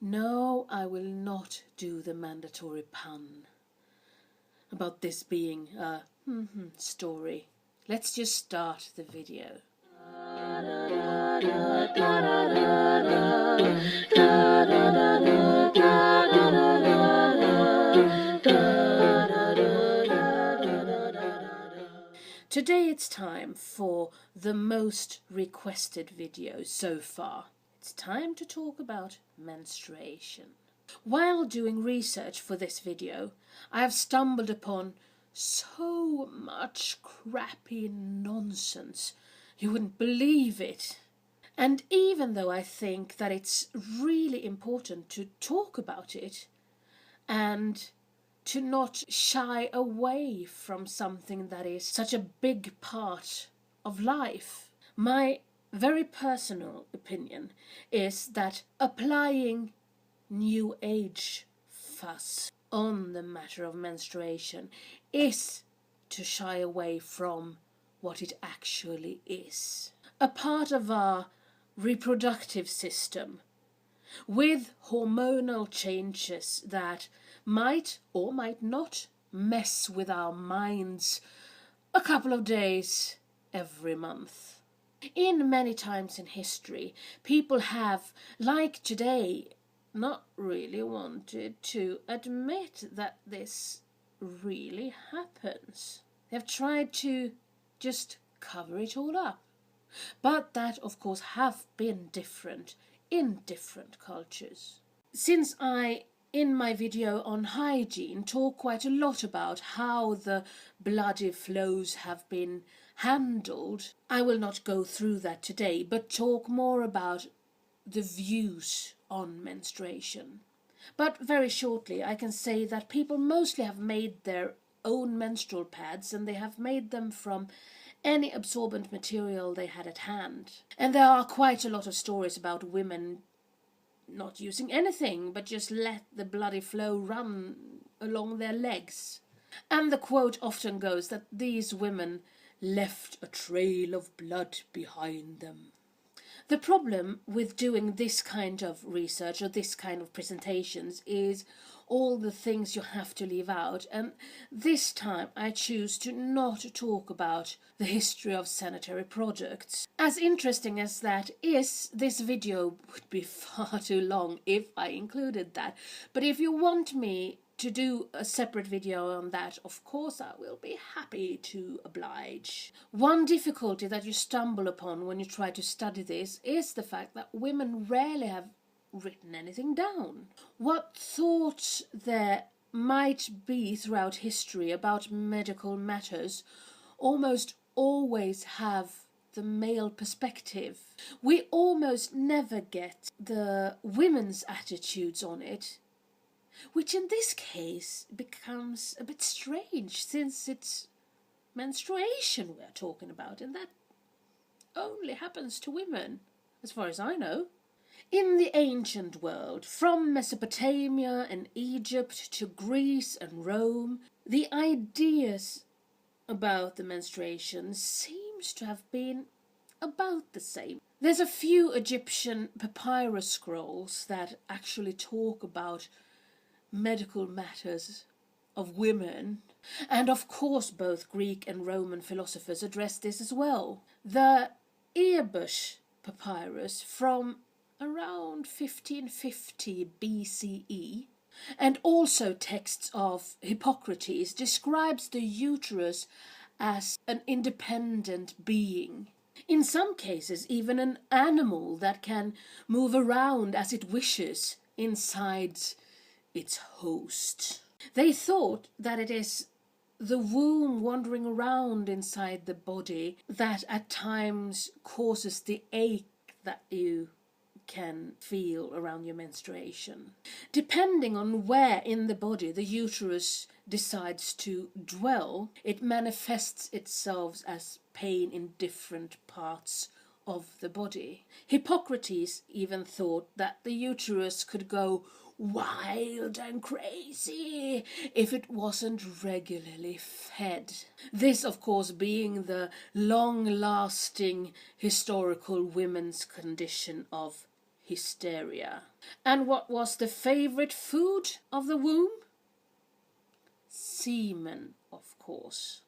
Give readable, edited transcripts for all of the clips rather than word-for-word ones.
No, I will not do the mandatory pun about this being a story. Let's just start the video. Today it's time for the most requested video so far. It's time to talk about menstruation. While doing research for this video, I have stumbled upon so much crappy nonsense. You wouldn't believe it. And even though I think that it's really important to talk about it and to not shy away from something that is such a big part of life, my very personal opinion is that applying New Age fuss on the matter of menstruation is to shy away from what it actually is. A part of our reproductive system with hormonal changes that might or might not mess with our minds a couple of days every month. In many times in history, people have, like today, not really wanted to admit that this really happens. They've tried to just cover it all up. But that, of course, have been different in different cultures. Since I, in my video on hygiene, talk quite a lot about how the bloody flows have been handled, I will not go through that today, but talk more about the views on menstruation. But very shortly, I can say that people mostly have made their own menstrual pads, and they have made them from any absorbent material they had at hand. And there are quite a lot of stories about women not using anything, but just let the bloody flow run along their legs. And the quote often goes that these women left a trail of blood behind them. The problem with doing this kind of research or this kind of presentations is all the things you have to leave out, and this time I choose to not talk about the history of sanitary products. As interesting as that is, this video would be far too long if I included that, but if you want me to do a separate video on that, of course I will be happy to oblige. One difficulty that you stumble upon when you try to study this is the fact that women rarely have written anything down. What thoughts there might be throughout history about medical matters almost always have the male perspective. We almost never get the women's attitudes on it, which in this case becomes a bit strange since it's menstruation we're talking about, and that only happens to women, as far as I know. In the ancient world, from Mesopotamia and Egypt to Greece and Rome, the ideas about the menstruation seems to have been about the same. There's a few Egyptian papyrus scrolls that actually talk about medical matters of women, and of course both Greek and Roman philosophers addressed this as well. The Earbush papyrus from around 1550 BCE, and also texts of Hippocrates, describes the uterus as an independent being. In some cases even an animal that can move around as it wishes inside its host. They thought that it is the womb wandering around inside the body that at times causes the ache that you can feel around your menstruation. Depending on where in the body the uterus decides to dwell, it manifests itself as pain in different parts of the body. Hippocrates even thought that the uterus could go wild and crazy if it wasn't regularly fed. This, of course, being the long-lasting historical women's condition of hysteria. And what was the favorite food of the womb? Semen, of course.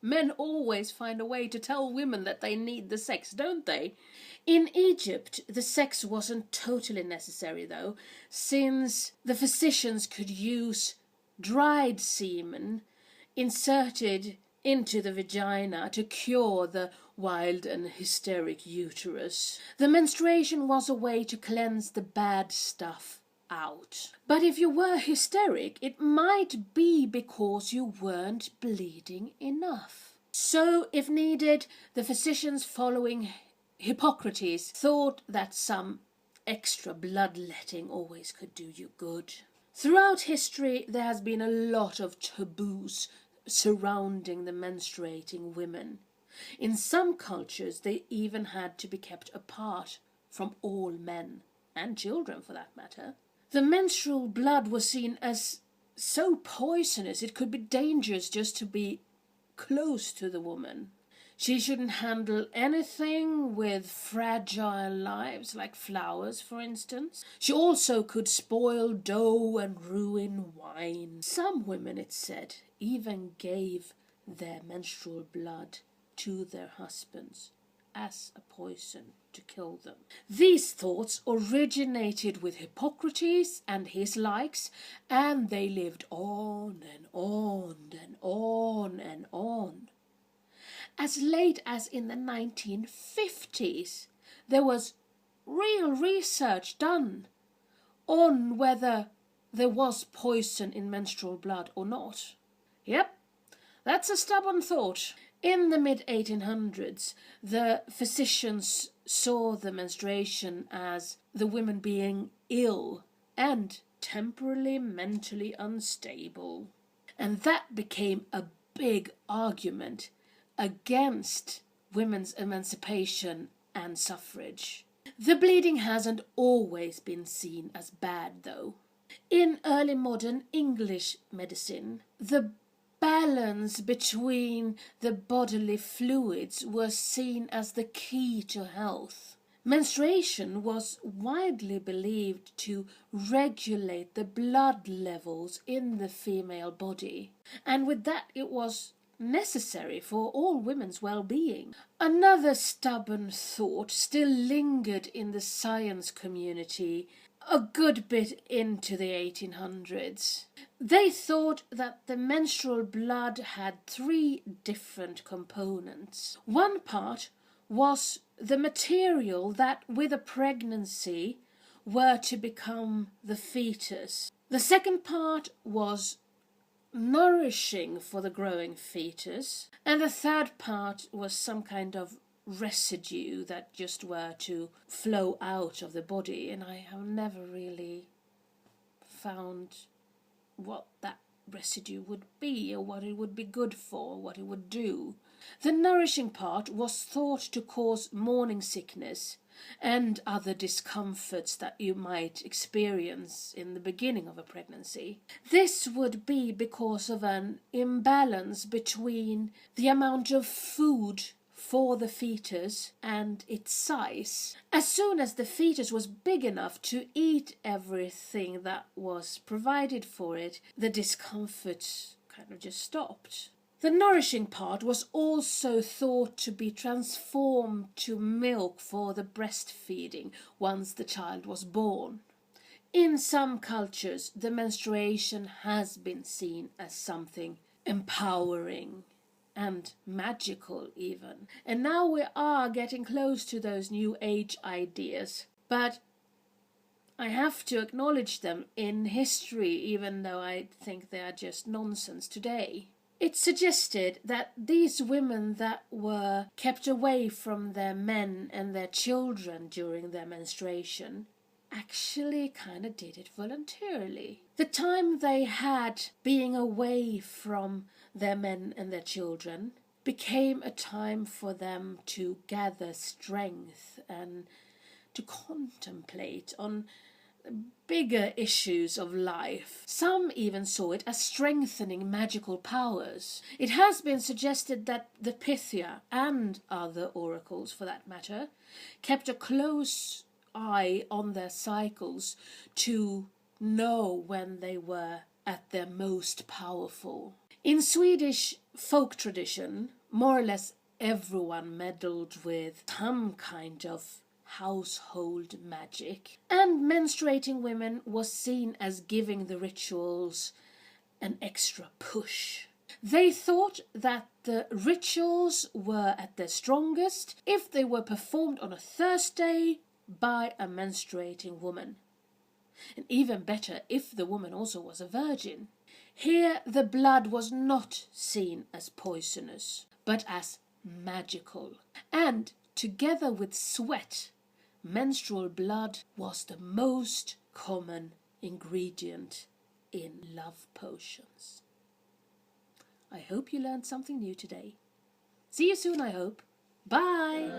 Men always find a way to tell women that they need the sex, don't they? In Egypt, the sex wasn't totally necessary though, since the physicians could use dried semen inserted into the vagina to cure the wild and hysteric uterus. The menstruation was a way to cleanse the bad stuff out. But if you were hysteric, it might be because you weren't bleeding enough. So, if needed, the physicians following Hippocrates thought that some extra bloodletting always could do you good. Throughout history, there has been a lot of taboos surrounding the menstruating women. In some cultures, they even had to be kept apart from all men, and children for that matter. The menstrual blood was seen as so poisonous it could be dangerous just to be close to the woman. She shouldn't handle anything with fragile lives, like flowers, for instance. She also could spoil dough and ruin wine. Some women, it said, even gave their menstrual blood to their husbands as a poison to kill them. These thoughts originated with Hippocrates and his likes, and they lived on and on and on and on. As late as in the 1950s, there was real research done on whether there was poison in menstrual blood or not. Yep, that's a stubborn thought. In the mid-1800s, the physicians saw the menstruation as the women being ill and temporarily mentally unstable. And that became a big argument against women's emancipation and suffrage. The bleeding hasn't always been seen as bad, though. In early modern English medicine, the balance between the bodily fluids was seen as the key to health. Menstruation was widely believed to regulate the blood levels in the female body, and with that it was necessary for all women's well-being. Another stubborn thought still lingered in the science community a good bit into the 1800s. They thought that the menstrual blood had 3 different components. One part was the material that with a pregnancy were to become the fetus. The second part was nourishing for the growing fetus, and the third part was some kind of residue that just were to flow out of the body, and I have never really found what that residue would be or what it would be good for, what it would do. The nourishing part was thought to cause morning sickness and other discomforts that you might experience in the beginning of a pregnancy. This would be because of an imbalance between the amount of food for the fetus and its size. As soon as the fetus was big enough to eat everything that was provided for it, the discomfort kind of just stopped. The nourishing part was also thought to be transformed to milk for the breastfeeding once the child was born. In some cultures, the menstruation has been seen as something empowering and magical even. And now we are getting close to those new age ideas. But I have to acknowledge them in history, even though I think they are just nonsense today. It suggested that these women that were kept away from their men and their children during their menstruation actually kind of did it voluntarily. The time they had being away from their men and their children became a time for them to gather strength and to contemplate on bigger issues of life. Some even saw it as strengthening magical powers. It has been suggested that the Pythia, and other oracles for that matter, kept a close eye on their cycles to know when they were at their most powerful. In Swedish folk tradition, more or less everyone meddled with some kind of household magic, and menstruating women was seen as giving the rituals an extra push. They thought that the rituals were at their strongest if they were performed on a Thursday by a menstruating woman, and even better if the woman also was a virgin. Here the blood was not seen as poisonous, but as magical, and together with sweat, menstrual blood was the most common ingredient in love potions. I hope you learned something new today. See you soon, I hope. Bye!